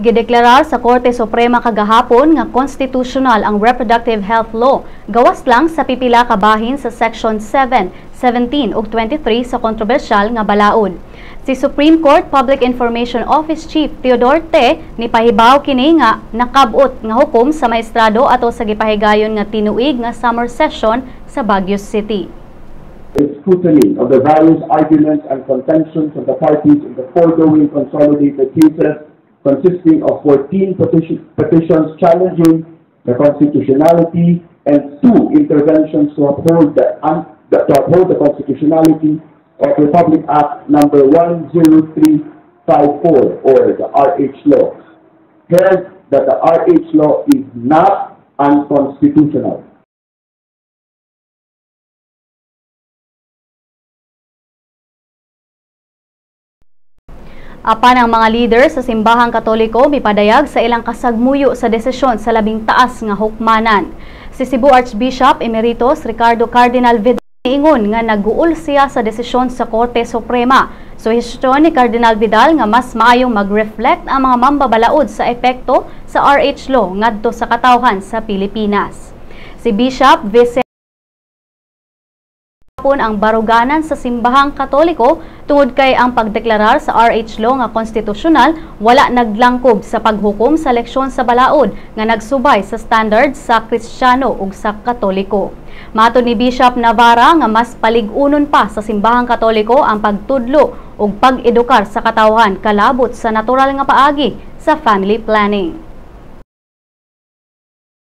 Gideklarar sa Korte Suprema kagahapon nga constitutional ang reproductive health law, gawas lang sa pipila ka bahin sa Section 7, 17 ug 23 sa kontrobersyal nga balaod. Si Supreme Court Public Information Office Chief Teodoro Te nipahibaw kini nga nakabot nga hukom sa maestrado ato sa gipahigayon nga tinuig nga summer session sa Baguio City. Scrutiny of the various arguments and contentions of the parties in the foregoing consolidated cases consisting of 14 petitions challenging the constitutionality and 2 interventions to uphold the constitutionality of Republic Act number 10354 or the RH law. Held that the RH law is not unconstitutional. Apan ang mga leader sa simbahang Katoliko mipadayag sa ilang kasagmuyo sa desisyon sa labing taas nga hukmanan. Si Cebu Archbishop Emeritus Ricardo Cardinal Vidal niingon nga naguol siya sa desisyon sa Korte Suprema. Suhestyon ni Cardinal Vidal nga mas maayong mag-reflect ang mga mambabalaod sa epekto sa RH law ngadto sa katawhan sa Pilipinas. Si Bishop Vicente ang baruganan sa simbahang Katoliko tungod kay ang pagdeklarar sa RH law nga konstitusyonal wala naglangkob sa paghukom sa leksyon sa balaod nga nagsubay sa standard sa Kristiyano ug sa Katoliko. Matod ni Bishop Navarra nga mas palig-unon pa sa simbahang Katoliko ang pagtudlo ug pag-edukar sa katawhan kalabot sa natural nga paagi sa family planning.